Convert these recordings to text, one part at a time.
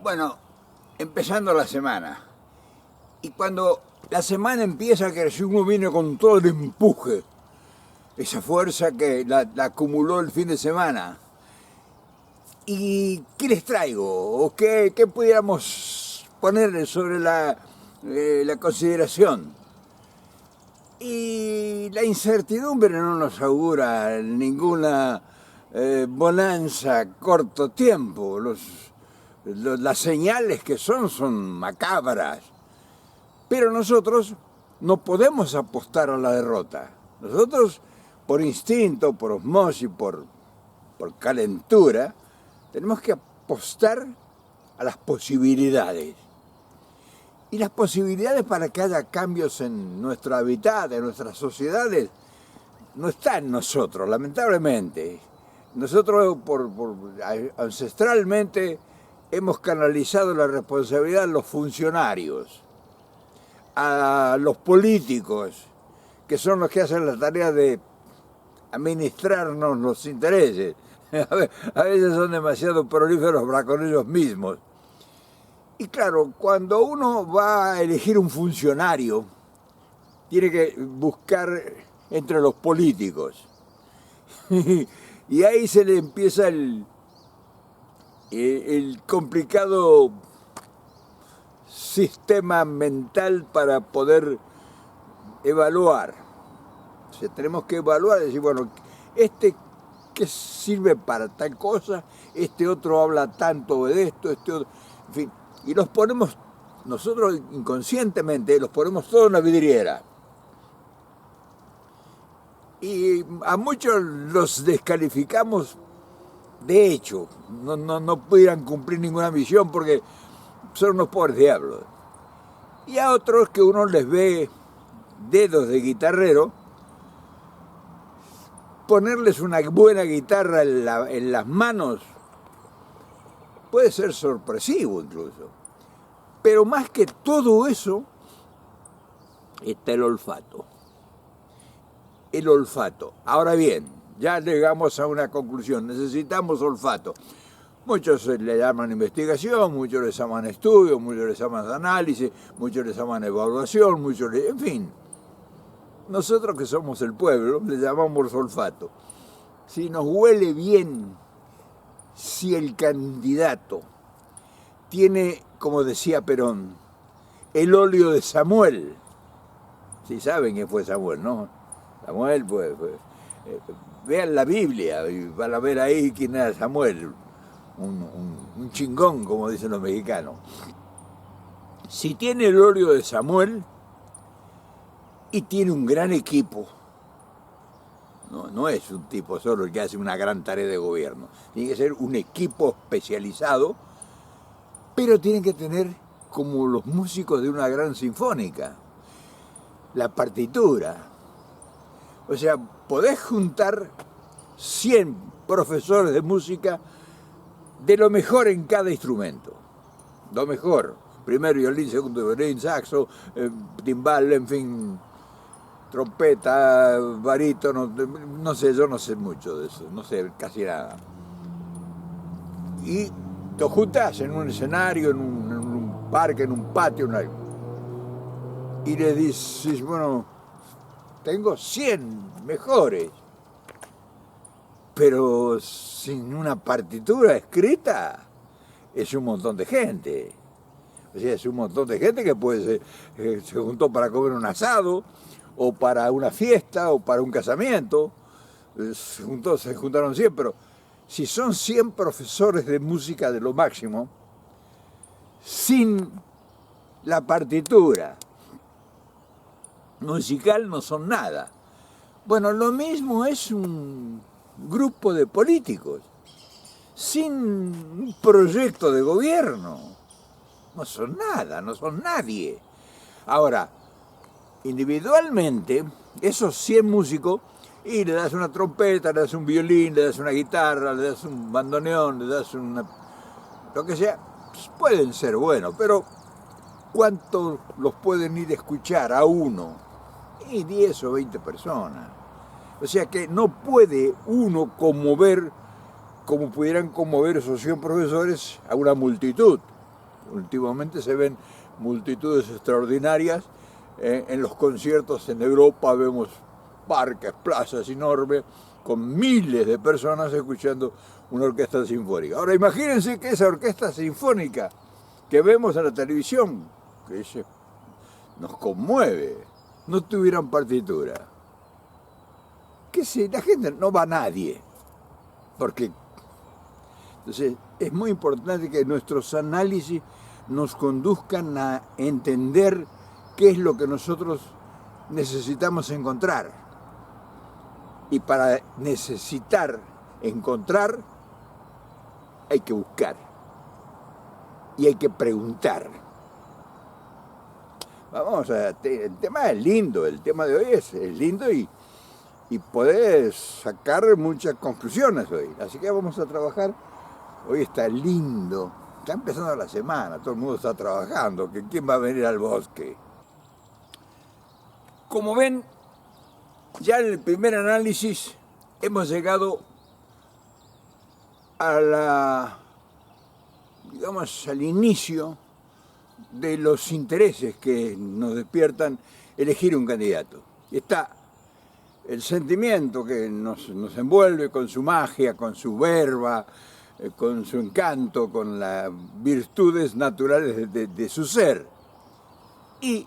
Bueno, empezando la semana. Y cuando la semana empieza, que si uno viene con todo el empuje, esa fuerza que la acumuló el fin de semana. ¿Y qué les traigo? ¿O qué pudiéramos ponerle sobre la consideración? Y la incertidumbre no nos augura ninguna bonanza a corto tiempo. Las señales que son macabras. Pero nosotros no podemos apostar a la derrota. Nosotros, por instinto, por osmosis, por calentura, tenemos que apostar a las posibilidades. Y las posibilidades para que haya cambios en nuestro hábitat, en nuestras sociedades, no están en nosotros, lamentablemente. Nosotros, ancestralmente, hemos canalizado la responsabilidad a los funcionarios, a los políticos, que son los que hacen la tarea de administrarnos los intereses. A veces son demasiado prolíferos para con ellos mismos. Y claro, cuando uno va a elegir un funcionario, tiene que buscar entre los políticos. Y ahí se le empieza el complicado sistema mental para poder evaluar. O sea, tenemos que evaluar y decir, bueno, este que sirve para tal cosa, este otro habla tanto de esto, este otro, en fin, y los ponemos, nosotros inconscientemente, los ponemos todos en la vidriera. Y a muchos los descalificamos de hecho, no pudieran cumplir ninguna misión porque son unos pobres diablos. Y a otros que uno les ve dedos de guitarrero, ponerles una buena guitarra en las manos puede ser sorpresivo incluso. Pero más que todo eso está el olfato. El olfato. Ahora bien, ya llegamos a una conclusión. Necesitamos olfato. Muchos le llaman investigación, muchos le llaman estudio, muchos le llaman análisis, muchos le llaman evaluación, en fin. Nosotros que somos el pueblo le llamamos olfato. Si nos huele bien, si el candidato tiene, como decía Perón, el óleo de Samuel. Si saben quién fue Samuel, ¿no? Samuel, pues vean la Biblia y van a ver ahí quién era Samuel. Un chingón, como dicen los mexicanos. Si tiene el óleo de Samuel y tiene un gran equipo, no es un tipo solo el que hace una gran tarea de gobierno, tiene que ser un equipo especializado, pero tienen que tener, como los músicos de una gran sinfónica, la partitura. O sea, podés juntar 100 profesores de música de lo mejor en cada instrumento. Lo mejor. Primero violín, segundo violín, saxo, timbal, en fin, trompeta, barítono, no sé, yo no sé mucho de eso, no sé casi nada. Y te juntas en un escenario, en un parque, en un patio, y le dices, bueno, tengo 100 mejores, pero sin una partitura escrita es un montón de gente. O sea, es un montón de gente que puede ser, se juntó para comer un asado, o para una fiesta, o para un casamiento. Se juntaron 100, pero si son 100 profesores de música de lo máximo, sin la partitura musical no son nada. Bueno, lo mismo es un grupo de políticos, sin un proyecto de gobierno. No son nada, no son nadie. Ahora, individualmente, esos 100 músicos, y le das una trompeta, le das un violín, le das una guitarra, le das un bandoneón, le das lo que sea, pues pueden ser buenos, pero ¿cuántos los pueden ir a escuchar a uno? Y 10 o 20 personas. O sea que no puede uno conmover como pudieran conmover esos 100 profesores a una multitud. Últimamente se ven multitudes extraordinarias en los conciertos en Europa, vemos parques, plazas enormes, con miles de personas escuchando una orquesta sinfónica. Ahora imagínense que esa orquesta sinfónica que vemos en la televisión, que nos conmueve, no tuvieran partitura. ¿Qué sé? La gente no va a nadie. Porque entonces es muy importante que nuestros análisis nos conduzcan a entender qué es lo que nosotros necesitamos encontrar. Y para necesitar encontrar hay que buscar y hay que preguntar. Vamos el tema es lindo, el tema de hoy es lindo y podés sacar muchas conclusiones hoy. Así que vamos a trabajar. Hoy está lindo, está empezando la semana, todo el mundo está trabajando, que quién va a venir al bosque. Como ven, ya en el primer análisis hemos llegado digamos, al inicio de los intereses que nos despiertan elegir un candidato. Está el sentimiento que nos envuelve con su magia, con su verba, con su encanto, con las virtudes naturales de su ser y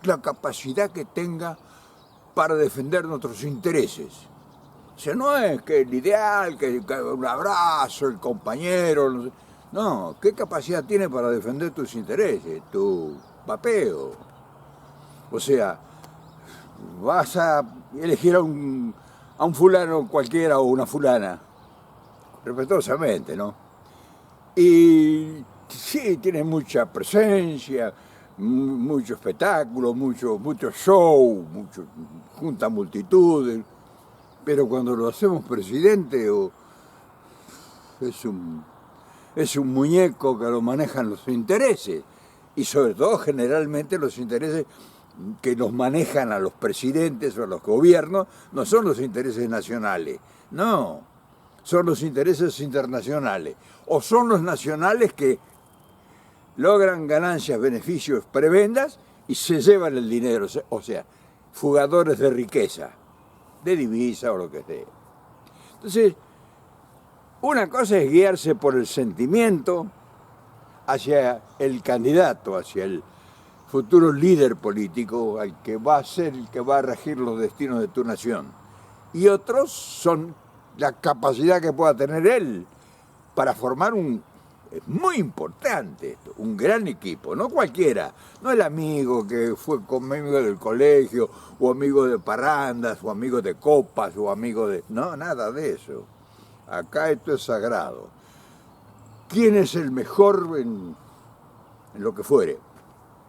la capacidad que tenga para defender nuestros intereses. O sea, no es que el ideal, que un abrazo, el compañero, no, ¿qué capacidad tiene para defender tus intereses, tu papeo? O sea, vas a elegir a un fulano cualquiera o una fulana, respetuosamente, ¿no? Y sí, tiene mucha presencia, mucho espectáculo, mucho show, junta multitudes, pero cuando lo hacemos presidente es un muñeco que lo manejan los intereses, y sobre todo generalmente los intereses que nos manejan a los presidentes o a los gobiernos no son los intereses nacionales, no, son los intereses internacionales, o son los nacionales que logran ganancias, beneficios, prebendas y se llevan el dinero, o sea, fugadores de riqueza, de divisa o lo que sea. Entonces, una cosa es guiarse por el sentimiento hacia el candidato, hacia el futuro líder político, al que va a ser el que va a regir los destinos de tu nación. Y otros son la capacidad que pueda tener él para formar es muy importante esto, un gran equipo, no cualquiera, no el amigo que fue conmigo del colegio, o amigo de parrandas, o amigo de copas, o amigo de... No, nada de eso. Acá esto es sagrado. ¿Quién es el mejor en lo que fuere?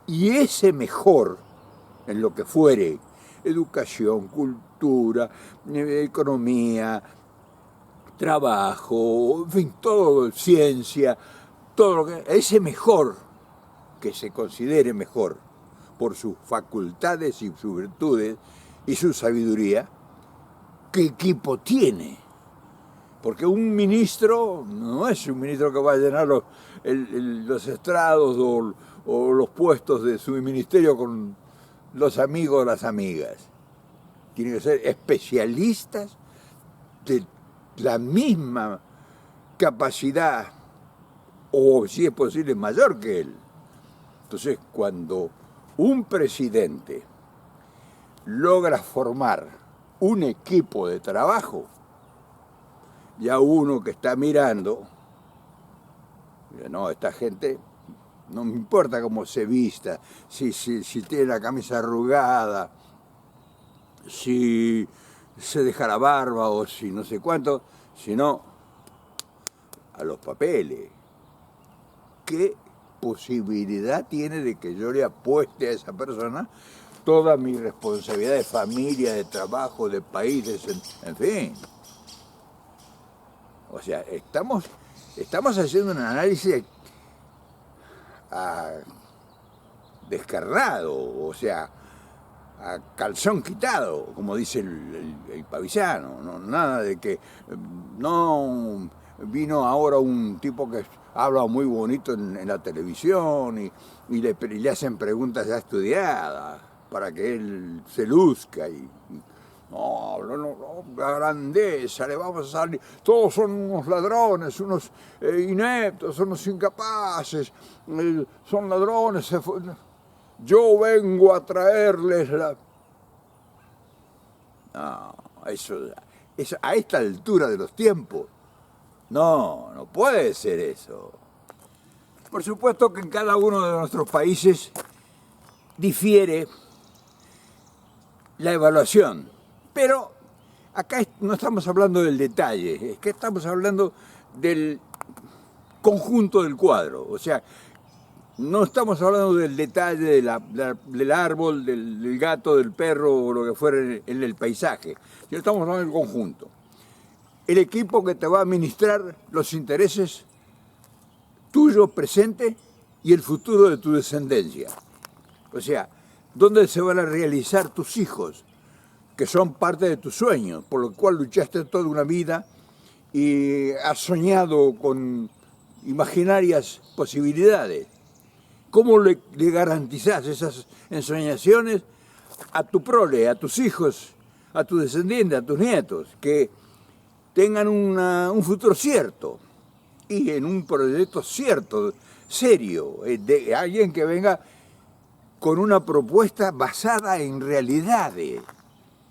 Y ese mejor en lo que fuere, educación, cultura, economía, trabajo, en fin, todo, ciencia, todo lo que... Ese mejor, que se considere mejor por sus facultades y sus virtudes y su sabiduría, ¿qué equipo tiene? Porque un ministro no es un ministro que va a llenar los estrados o los puestos de su ministerio con los amigos o las amigas. Tienen que ser especialistas de la misma capacidad, o si es posible mayor que él. Entonces, cuando un presidente logra formar un equipo de trabajo, ya uno que está mirando, no, esta gente, no me importa cómo se vista, si tiene la camisa arrugada, si se deja la barba o si no sé cuánto, sino a los papeles. ¿Qué posibilidad tiene de que yo le apueste a esa persona toda mi responsabilidad de familia, de trabajo, de países, en fin? O sea, estamos haciendo un análisis descarnado, o sea, a calzón quitado, como dice el pavisano. No, nada de que no vino ahora un tipo que es habla muy bonito en la televisión y le hacen preguntas ya estudiadas para que él se luzca no, la grandeza, le vamos a salir, todos son unos ladrones, unos ineptos, unos incapaces, son ladrones, yo vengo a traerles la... No, eso a esta altura de los tiempos, no puede ser eso. Por supuesto que en cada uno de nuestros países difiere la evaluación, pero acá no estamos hablando del detalle, es que estamos hablando del conjunto del cuadro, o sea, no estamos hablando del detalle del árbol, del gato, del perro o lo que fuera en el paisaje, sino estamos hablando del conjunto. El equipo que te va a administrar los intereses tuyo presente y el futuro de tu descendencia. O sea, ¿dónde se van a realizar tus hijos? Que son parte de tus sueños, por lo cual luchaste toda una vida y has soñado con imaginarias posibilidades. ¿Cómo le garantizás esas ensoñaciones a tu prole, a tus hijos, a tus descendientes, a tus nietos, que tengan un futuro cierto y en un proyecto cierto, serio, de alguien que venga con una propuesta basada en realidades?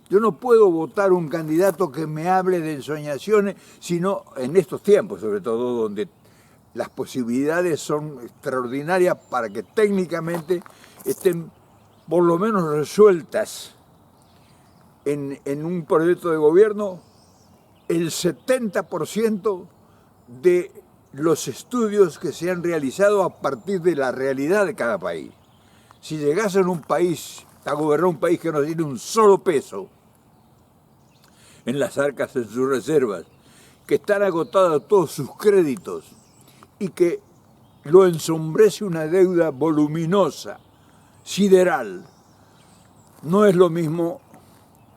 Yo no puedo votar un candidato que me hable de ensoñaciones, sino en estos tiempos, sobre todo, donde las posibilidades son extraordinarias para que técnicamente estén por lo menos resueltas en un proyecto de gobierno el 70% de los estudios que se han realizado a partir de la realidad de cada país. Si llegas a gobernar un país que no tiene un solo peso en las arcas, en sus reservas, que están agotados todos sus créditos y que lo ensombrece una deuda voluminosa, sideral, no es lo mismo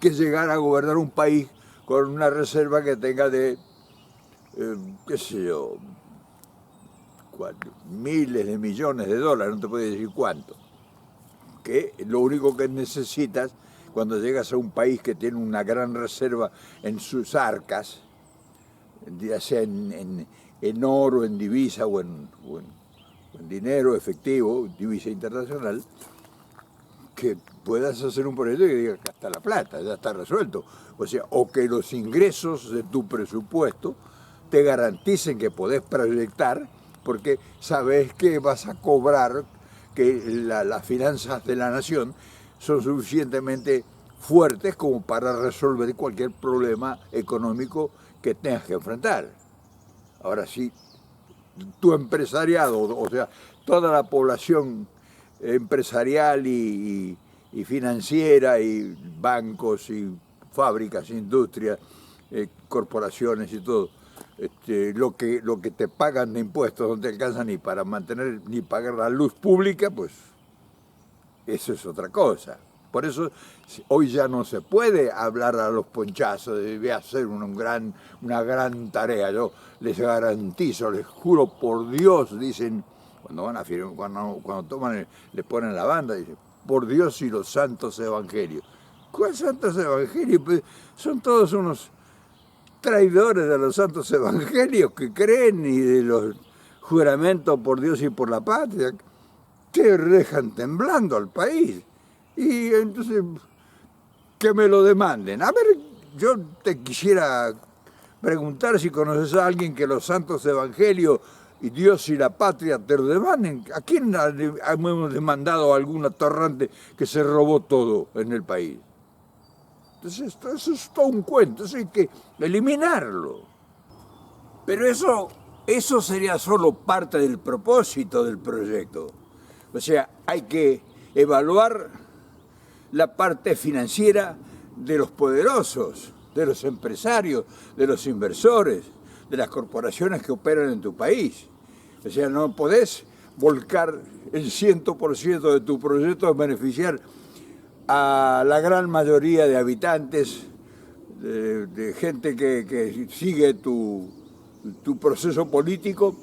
que llegar a gobernar un país con una reserva que tenga de, qué sé yo, miles de millones de dólares, no te puedo decir cuánto. Que lo único que necesitas cuando llegas a un país que tiene una gran reserva en sus arcas, ya sea en oro, en divisa o en dinero efectivo, divisa internacional, que puedas hacer un proyecto que diga que hasta la plata, ya está resuelto. O sea, o que los ingresos de tu presupuesto te garanticen que podés proyectar, porque sabes que vas a cobrar, que las finanzas de la nación son suficientemente fuertes como para resolver cualquier problema económico que tengas que enfrentar. Ahora sí, tu empresariado, o sea, toda la población empresarial y financiera y bancos y fábricas, industrias, corporaciones y todo, lo que te pagan de impuestos no te alcanza ni para mantener ni pagar la luz pública, pues eso es otra cosa. Por eso hoy ya no se puede hablar a los ponchazos de voy a hacer una gran tarea. Yo les garantizo, les juro por Dios, dicen, cuando van a firmar, cuando toman, les ponen la banda, dicen, por Dios y los santos evangelios. ¿Cuáles santos evangelios? Pues son todos unos traidores de los santos evangelios que creen y de los juramentos por Dios y por la patria, que dejan temblando al país. Y entonces, que me lo demanden. A ver, yo te quisiera preguntar si conoces a alguien que los santos evangelios y Dios y la patria te lo demanden. ¿A quién hemos demandado a algún atorrante que se robó todo en el país? Entonces, eso es todo un cuento, eso hay que eliminarlo. Pero eso sería solo parte del propósito del proyecto. O sea, hay que evaluar la parte financiera de los poderosos, de los empresarios, de los inversores, de las corporaciones que operan en tu país. O sea, no podés volcar el 100% de tu proyecto a beneficiar a la gran mayoría de habitantes, de gente que sigue tu proceso político,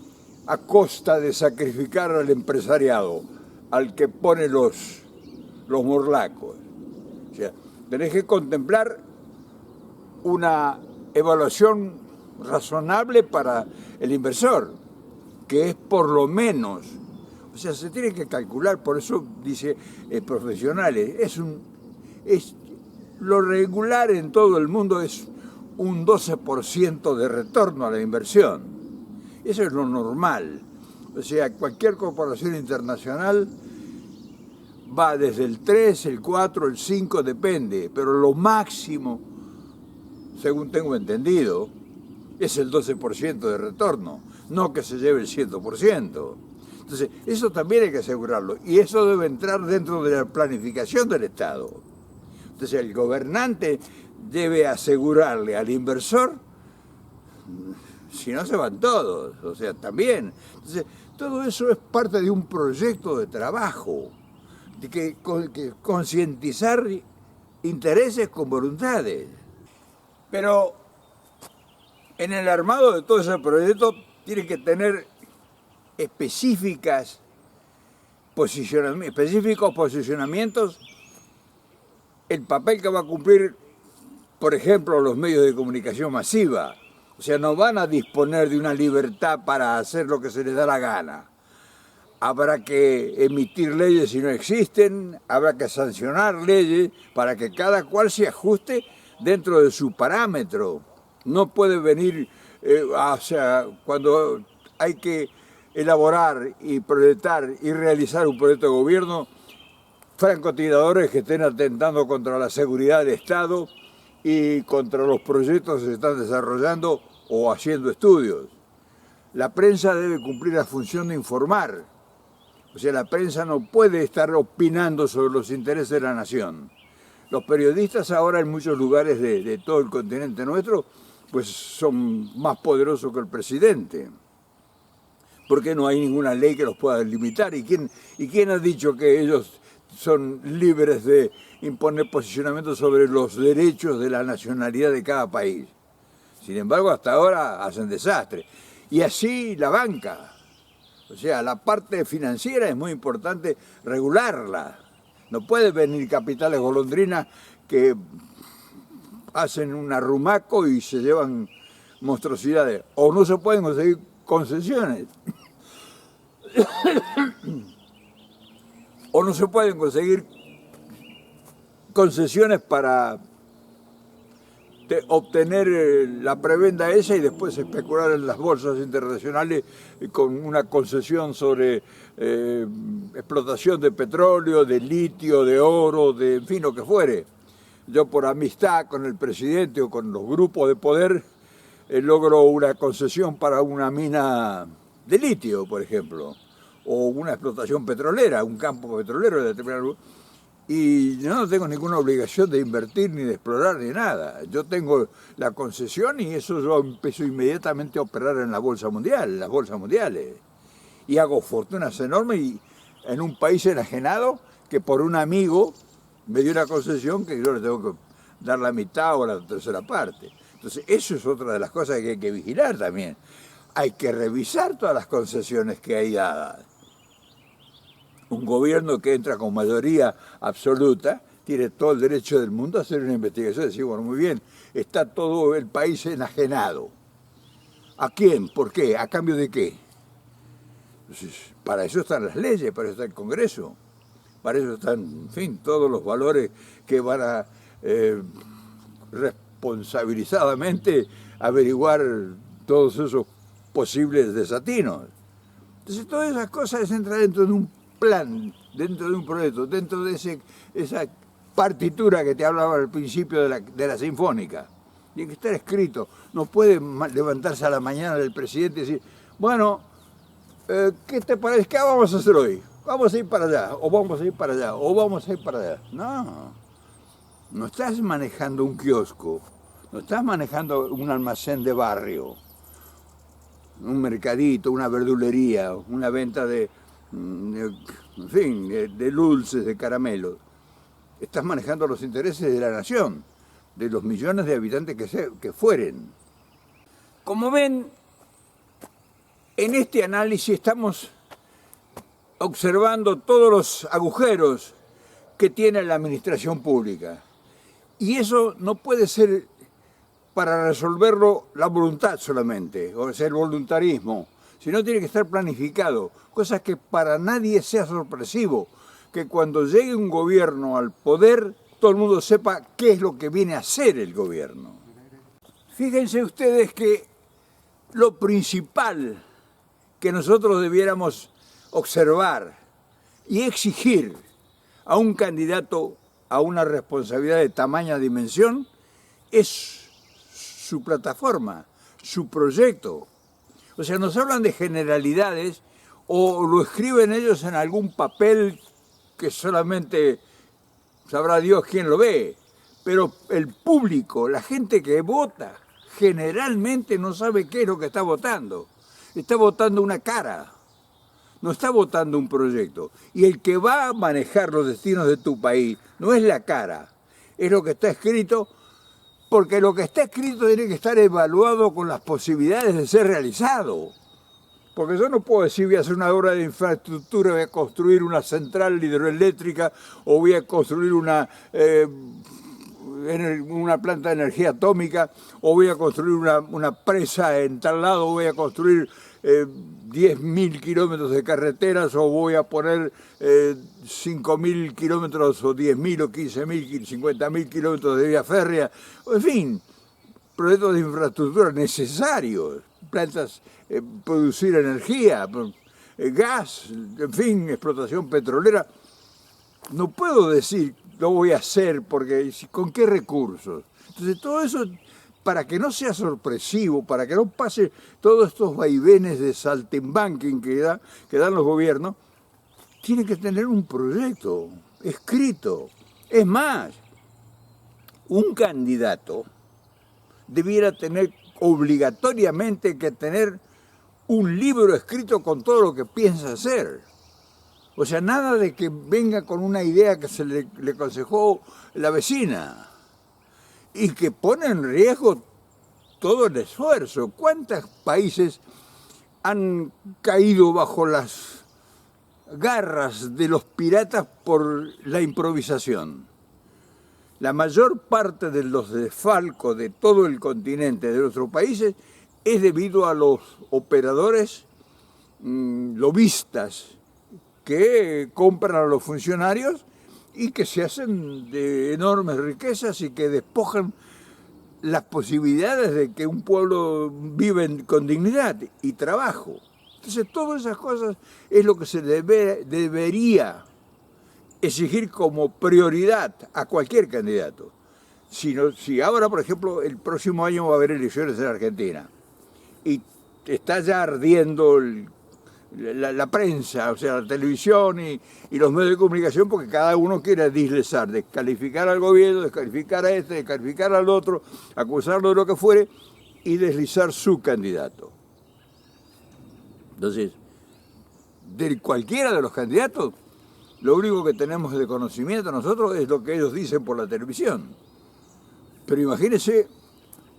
a costa de sacrificar al empresariado, al que pone los morlacos. O sea, tenés que contemplar una evaluación razonable para el inversor, que es por lo menos, o sea, se tiene que calcular, por eso dice profesionales, lo regular en todo el mundo es un 12% de retorno a la inversión. Eso es lo normal. O sea, cualquier corporación internacional va desde el 3, el 4, el 5, depende, pero lo máximo, según tengo entendido, es el 12% de retorno, no que se lleve el 100%. Entonces, eso también hay que asegurarlo, y eso debe entrar dentro de la planificación del Estado. Entonces, el gobernante debe asegurarle al inversor, si no se van todos, o sea, también. Entonces, todo eso es parte de un proyecto de trabajo, de que concientizar intereses con voluntades. Pero en el armado de todo ese proyecto tiene que tener específicos posicionamientos, el papel que va a cumplir, por ejemplo, los medios de comunicación masiva. O sea, no van a disponer de una libertad para hacer lo que se les da la gana. Habrá que emitir leyes si no existen, habrá que sancionar leyes para que cada cual se ajuste dentro de su parámetro. No puede venir, o sea, cuando hay que elaborar y proyectar y realizar un proyecto de gobierno, francotiradores que estén atentando contra la seguridad del Estado y contra los proyectos que se están desarrollando o haciendo estudios. La prensa debe cumplir la función de informar. O sea, la prensa no puede estar opinando sobre los intereses de la nación. Los periodistas ahora en muchos lugares de todo el continente nuestro, pues son más poderosos que el presidente. Porque no hay ninguna ley que los pueda limitar. ¿Y quién ha dicho que ellos son libres de imponer posicionamientos sobre los derechos de la nacionalidad de cada país? Sin embargo, hasta ahora hacen desastre. Y así la banca. O sea, la parte financiera es muy importante regularla. No puede venir capitales golondrinas que hacen un arrumaco y se llevan monstruosidades. O no se pueden conseguir concesiones. O no se pueden conseguir concesiones para obtener la prebenda esa y después especular en las bolsas internacionales con una concesión sobre explotación de petróleo, de litio, de oro, de en fin, lo que fuere. Yo por amistad con el presidente o con los grupos de poder logro una concesión para una mina de litio, por ejemplo, o una explotación petrolera, un campo petrolero de determinado lugar. Y yo no tengo ninguna obligación de invertir, ni de explorar, ni nada. Yo tengo la concesión y eso yo empiezo inmediatamente a operar en la bolsa mundial, en las bolsas mundiales. Y hago fortunas enormes y en un país enajenado que por un amigo me dio una concesión que yo le tengo que dar la mitad o la tercera parte. Entonces, eso es otra de las cosas que hay que vigilar también. Hay que revisar todas las concesiones que hay dadas. Un gobierno que entra con mayoría absoluta tiene todo el derecho del mundo a hacer una investigación y decir, bueno, muy bien, está todo el país enajenado. ¿A quién? ¿Por qué? ¿A cambio de qué? Entonces, para eso están las leyes, para eso está el Congreso, para eso están, en fin, todos los valores que van a responsabilizadamente averiguar todos esos posibles desatinos. Entonces, todas esas cosas entran dentro de un plan, dentro de un proyecto, dentro de esa partitura que te hablaba al principio de la sinfónica. Tiene que estar escrito. No puede levantarse a la mañana del presidente y decir, bueno, ¿qué te parece? ¿Qué vamos a hacer hoy? Vamos a ir para allá, o vamos a ir para allá, o vamos a ir para allá. No estás manejando un kiosco, no estás manejando un almacén de barrio, un mercadito, una verdulería, una venta de dulces, de caramelos. Estás manejando los intereses de la nación, de los millones de habitantes que fueren. Como ven, En este análisis estamos observando todos los agujeros que tiene la administración pública. Y eso no puede ser para resolverlo la voluntad solamente, o sea, el voluntarismo, sino tiene que estar planificado, cosa que para nadie sea sorpresivo, que cuando llegue un gobierno al poder, todo el mundo sepa qué es lo que viene a hacer el gobierno. Fíjense ustedes que lo principal que nosotros debiéramos observar y exigir a un candidato a una responsabilidad de tamaña dimensión es su plataforma, su proyecto. O sea, nos hablan de generalidades o lo escriben ellos en algún papel que solamente sabrá Dios quién lo ve, pero el público, la gente que vota, generalmente no sabe qué es lo que está votando. Está votando una cara, no está votando un proyecto. Y el que va a manejar los destinos de tu país no es la cara, es lo que está escrito, porque lo que está escrito tiene que estar evaluado con las posibilidades de ser realizado. Porque yo no puedo decir voy a hacer una obra de infraestructura, voy a construir una central hidroeléctrica o voy a construir una planta de energía atómica o voy a construir una presa en tal lado, o voy a construir 10.000 kilómetros de carreteras o voy a poner 5.000 kilómetros o 10.000 o 15.000, 50.000 kilómetros de vía férrea. En fin, proyectos de infraestructura necesarios, plantas, producir energía, gas, en fin, explotación petrolera. No puedo decir lo voy a hacer porque ¿con qué recursos? Entonces todo eso, para que no sea sorpresivo, para que no pase todos estos vaivenes de saltimbanquing que dan los gobiernos, tiene que tener un proyecto escrito. Es más, un candidato debiera tener obligatoriamente que tener un libro escrito con todo lo que piensa hacer. O sea, nada de que venga con una idea que se le aconsejó la vecina y que pone en riesgo todo el esfuerzo. ¿Cuántos países han caído bajo las garras de los piratas por la improvisación? La mayor parte de los desfalcos de todo el continente de nuestros países es debido a los operadores lobistas que compran a los funcionarios y que se hacen de enormes riquezas y que despojan las posibilidades de que un pueblo vive con dignidad y trabajo. Entonces, todas esas cosas es lo que se debería exigir como prioridad a cualquier candidato. Si ahora, por ejemplo, el próximo año va a haber elecciones en Argentina y está ya ardiendo la prensa, o sea, la televisión y los medios de comunicación, porque cada uno quiere dislezar, descalificar al gobierno, descalificar a este, descalificar al otro, acusarlo de lo que fuere y deslizar su candidato. Entonces, de cualquiera de los candidatos, lo único que tenemos de conocimiento nosotros es lo que ellos dicen por la televisión. Pero imagínense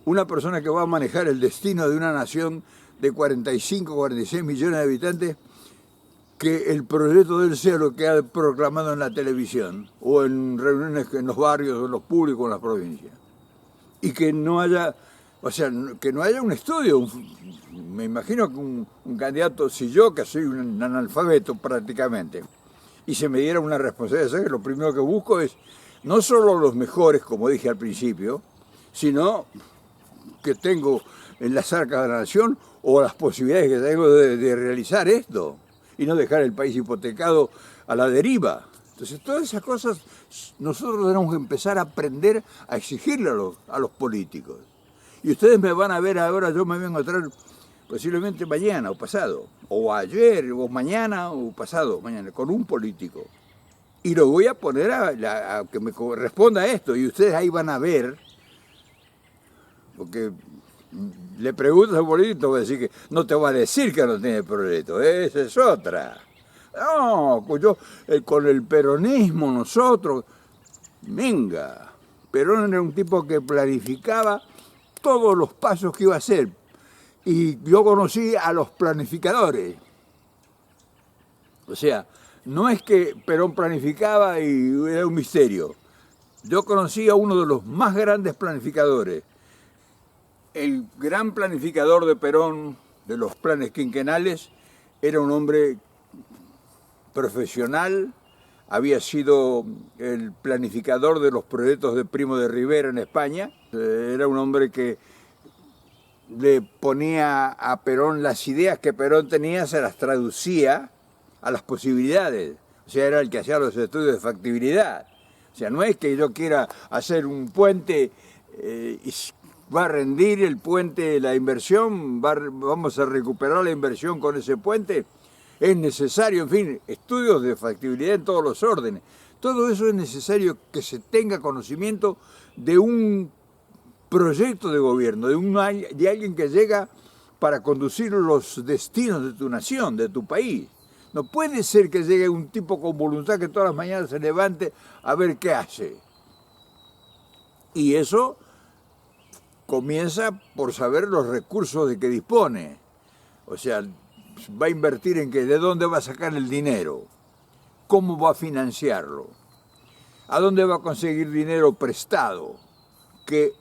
una persona que va a manejar el destino de una nación de 45, 46 millones de habitantes, que el proyecto de él sea lo que ha proclamado en la televisión, o en reuniones en los barrios, o en los públicos, en las provincias. Y que no haya, o sea, que no haya un estudio. Me imagino que un candidato, si yo, que soy un analfabeto prácticamente, y se me diera una responsabilidad, que lo primero que busco es no solo los mejores, como dije al principio, sino que tengo en las arcas de la nación o las posibilidades que tengo de realizar esto y no dejar el país hipotecado a la deriva. Entonces, todas esas cosas nosotros tenemos que empezar a aprender a exigirle a los políticos. Y ustedes me van a ver ahora, yo me voy a encontrar posiblemente mañana o pasado, o ayer, o mañana, o pasado mañana, con un político. Y lo voy a poner a que me corresponda a esto, y ustedes ahí van a ver, porque le preguntas a un político, va a decir que no te va a decir que no tiene proyecto, esa es otra. No, con el peronismo nosotros, venga, Perón era un tipo que planificaba todos los pasos que iba a hacer. Y yo conocí a los planificadores. O sea, no es que Perón planificaba y era un misterio. Yo conocí a uno de los más grandes planificadores. El gran planificador de Perón, de los planes quinquenales, era un hombre profesional, había sido el planificador de los proyectos de Primo de Rivera en España. Era un hombre que le ponía a Perón las ideas que Perón tenía, se las traducía a las posibilidades. O sea, era el que hacía los estudios de factibilidad. O sea, no es que yo quiera hacer un puente y va a rendir el puente la inversión, vamos a recuperar la inversión con ese puente. Es necesario, en fin, estudios de factibilidad en todos los órdenes. Todo eso es necesario que se tenga conocimiento de un proyecto de gobierno, de alguien que llega para conducir los destinos de tu nación, de tu país. No puede ser que llegue un tipo con voluntad que todas las mañanas se levante a ver qué hace. Y eso comienza por saber los recursos de que dispone. O sea, va a invertir en qué, de dónde va a sacar el dinero, cómo va a financiarlo, a dónde va a conseguir dinero prestado que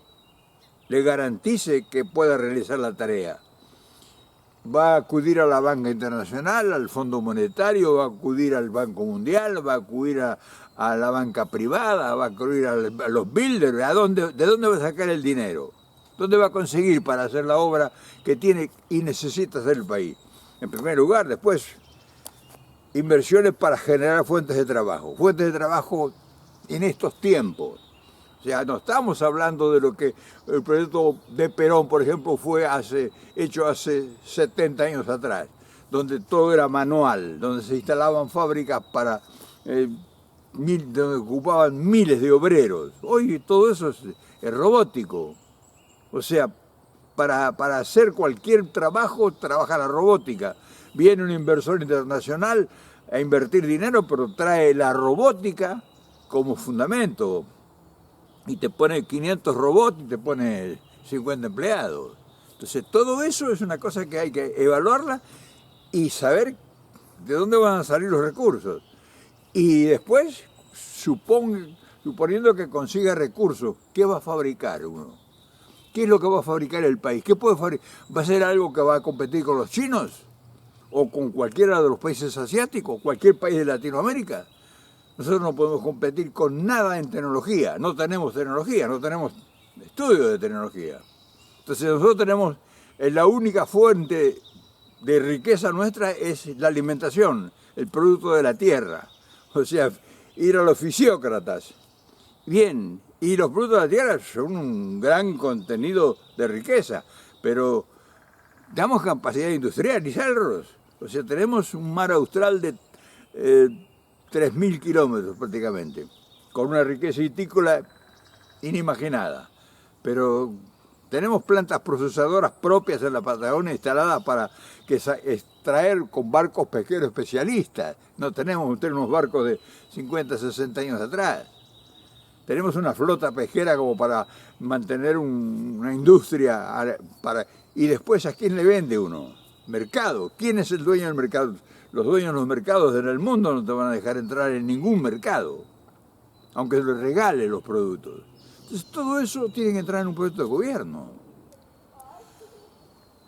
le garantice que pueda realizar la tarea. Va a acudir a la banca internacional, al Fondo Monetario, va a acudir al Banco Mundial, va a acudir a la banca privada, va a acudir a los builders. ¿De dónde va a sacar el dinero? ¿Dónde va a conseguir para hacer la obra que tiene y necesita hacer el país? En primer lugar, después, inversiones para generar fuentes de trabajo. Fuentes de trabajo en estos tiempos. O sea, no estamos hablando de lo que el proyecto de Perón, por ejemplo, fue hecho hace 70 años atrás, donde todo era manual, donde se instalaban fábricas donde ocupaban miles de obreros. Hoy todo eso es robótico. O sea, para hacer cualquier trabajo, trabaja la robótica. Viene un inversor internacional a invertir dinero, pero trae la robótica como fundamento. Y te pone 500 robots y te pone 50 empleados. Entonces, todo eso es una cosa que hay que evaluarla y saber de dónde van a salir los recursos. Y después, suponiendo que consiga recursos, ¿qué va a fabricar uno? ¿Qué es lo que va a fabricar el país? ¿Qué puede fabricar? ¿Va a ser algo que va a competir con los chinos? ¿O con cualquiera de los países asiáticos? ¿Cualquier país de Latinoamérica? Nosotros no podemos competir con nada en tecnología. No tenemos tecnología, no tenemos estudio de tecnología. Entonces nosotros tenemos, la única fuente de riqueza nuestra es la alimentación, el producto de la tierra. O sea, ir a los fisiócratas. Bien, y los productos de la tierra son un gran contenido de riqueza, pero damos capacidad de industrializarlos. O sea, tenemos un mar austral de 3.000 kilómetros prácticamente, con una riqueza vitícola inimaginada. Pero tenemos plantas procesadoras propias en la Patagonia instaladas para extraer con barcos pesqueros especialistas. No tenemos unos barcos de 50, 60 años atrás. Tenemos una flota pesquera como para mantener una industria. Y después, ¿a quién le vende uno? Mercado. ¿Quién es el dueño del mercado? Los dueños de los mercados en el mundo no te van a dejar entrar en ningún mercado, aunque les regale los productos. Entonces todo eso tiene que entrar en un proyecto de gobierno.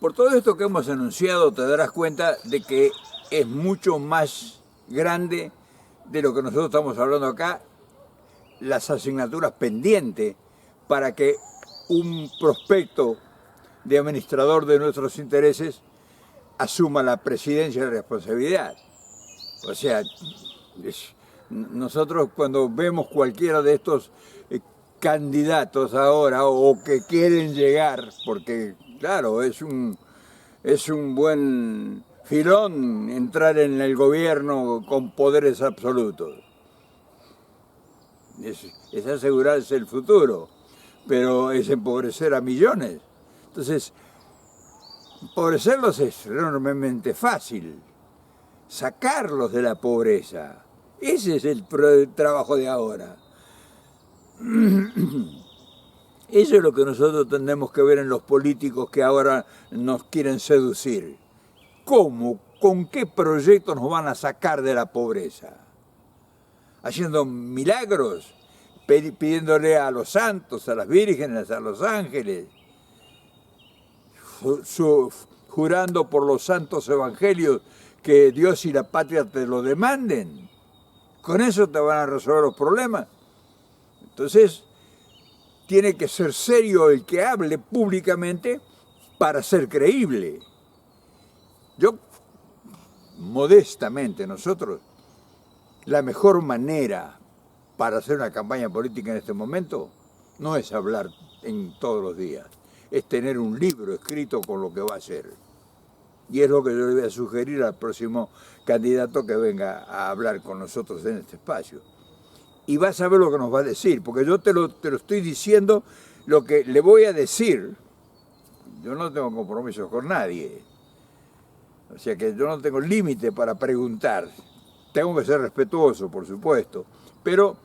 Por todo esto que hemos anunciado te darás cuenta de que es mucho más grande de lo que nosotros estamos hablando acá, las asignaturas pendientes para que un prospecto de administrador de nuestros intereses asuma la presidencia de responsabilidad. O sea, nosotros cuando vemos cualquiera de estos candidatos ahora o que quieren llegar, porque claro, es un buen filón entrar en el gobierno con poderes absolutos. Es asegurarse el futuro, pero es empobrecer a millones. Entonces, empobrecerlos es enormemente fácil, sacarlos de la pobreza. Ese es el trabajo de ahora. Eso es lo que nosotros tenemos que ver en los políticos que ahora nos quieren seducir. ¿Cómo? ¿Con qué proyectos nos van a sacar de la pobreza? ¿Haciendo milagros? ¿Pidiéndole a los santos, a las vírgenes, a los ángeles? ¿Jurando por los santos evangelios que Dios y la patria te lo demanden? ¿Con eso te van a resolver los problemas? Entonces, tiene que ser serio el que hable públicamente para ser creíble. Yo, modestamente, nosotros, la mejor manera para hacer una campaña política en este momento no es hablar en todos los días, es tener un libro escrito con lo que va a hacer. Y es lo que yo le voy a sugerir al próximo candidato que venga a hablar con nosotros en este espacio. Y vas a ver lo que nos va a decir, porque yo te lo estoy diciendo lo que le voy a decir. Yo no tengo compromisos con nadie. O sea que yo no tengo límite para preguntar. Tengo que ser respetuoso, por supuesto. Pero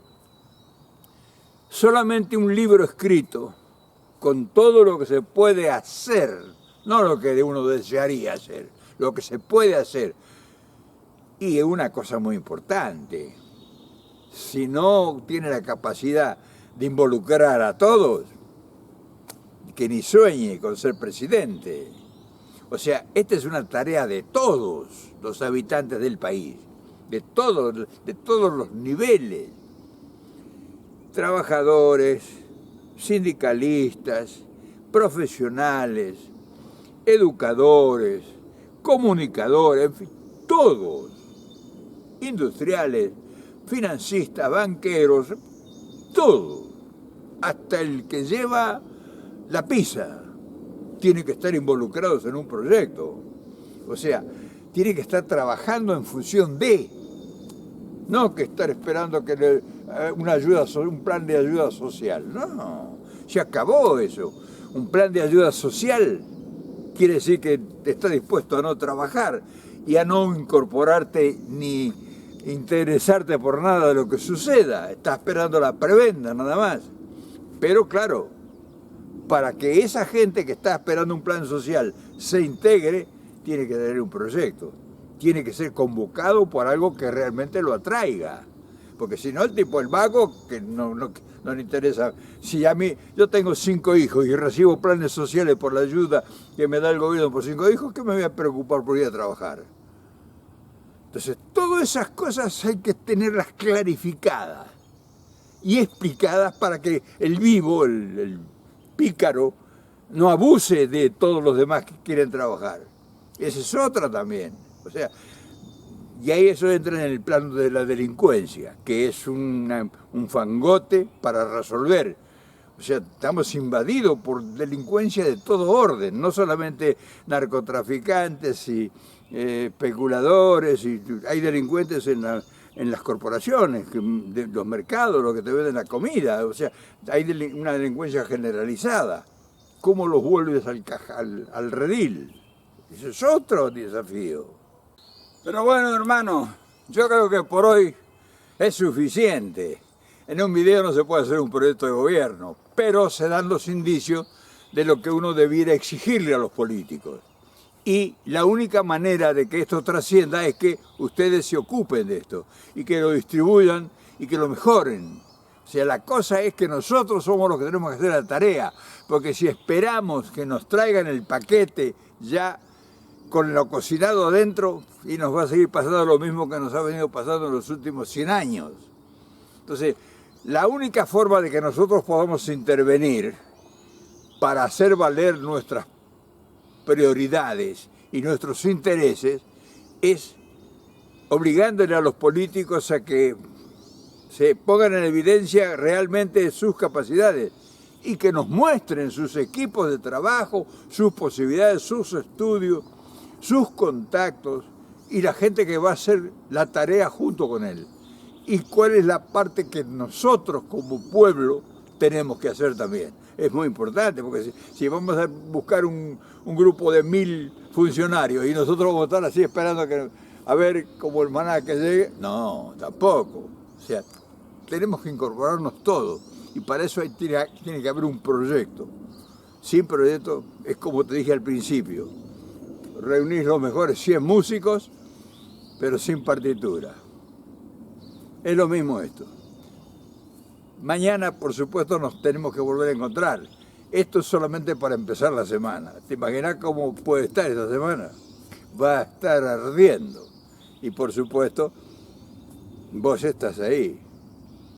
solamente un libro escrito con todo lo que se puede hacer, no lo que uno desearía hacer, lo que se puede hacer. Y es una cosa muy importante. Si no tiene la capacidad de involucrar a todos, que ni sueñe con ser presidente. O sea, esta es una tarea de todos los habitantes del país, de todos los niveles. Trabajadores, sindicalistas, profesionales, educadores, comunicadores, en fin, todos, industriales, financistas, banqueros, todo, hasta el que lleva la pizza, tiene que estar involucrados en un proyecto. O sea, tiene que estar trabajando en función de, no que estar esperando que un plan de ayuda social. No, se acabó eso. Un plan de ayuda social quiere decir que estás dispuesto a no trabajar y a no incorporarte ni interesarte por nada de lo que suceda. Estás esperando la prebenda nada más. Pero claro, para que esa gente que está esperando un plan social se integre, tiene que tener un proyecto. Tiene que ser convocado por algo que realmente lo atraiga. Porque si no, el tipo, el vago, que no le interesa. Si a mí, yo tengo 5 hijos y recibo planes sociales por la ayuda que me da el gobierno por 5 hijos, ¿qué me voy a preocupar por ir a trabajar? Entonces, todas esas cosas hay que tenerlas clarificadas y explicadas para que el vivo, el pícaro, no abuse de todos los demás que quieren trabajar. Esa es otra también. O sea, y ahí eso entra en el plano de la delincuencia, que es un fangote para resolver. O sea, estamos invadidos por delincuencia de todo orden, no solamente narcotraficantes y especuladores, y hay delincuentes en las corporaciones, de los mercados, los que te venden la comida. O sea, hay una delincuencia generalizada. ¿Cómo los vuelves al redil? Ese es otro desafío. Pero bueno, hermano, yo creo que por hoy es suficiente. En un video no se puede hacer un proyecto de gobierno, pero se dan los indicios de lo que uno debiera exigirle a los políticos. Y la única manera de que esto trascienda es que ustedes se ocupen de esto y que lo distribuyan y que lo mejoren. O sea, la cosa es que nosotros somos los que tenemos que hacer la tarea, porque si esperamos que nos traigan el paquete ya con lo cocinado adentro, y nos va a seguir pasando lo mismo que nos ha venido pasando en los últimos 100 años. Entonces, la única forma de que nosotros podamos intervenir para hacer valer nuestras prioridades y nuestros intereses es obligándole a los políticos a que se pongan en evidencia realmente sus capacidades y que nos muestren sus equipos de trabajo, sus posibilidades, sus estudios, sus contactos y la gente que va a hacer la tarea junto con él. Y cuál es la parte que nosotros como pueblo tenemos que hacer también. Es muy importante, porque si vamos a buscar un grupo de 1000 funcionarios y nosotros vamos a estar así esperando a ver como el maná que llegue, no, tampoco. O sea, tenemos que incorporarnos todos. Y para eso tiene que haber un proyecto. Sin proyecto es como te dije al principio, reunir los mejores 100 músicos, pero sin partitura. Es lo mismo esto. Mañana, por supuesto, nos tenemos que volver a encontrar. Esto es solamente para empezar la semana. ¿Te imaginas cómo puede estar esta semana? Va a estar ardiendo. Y por supuesto, vos estás ahí.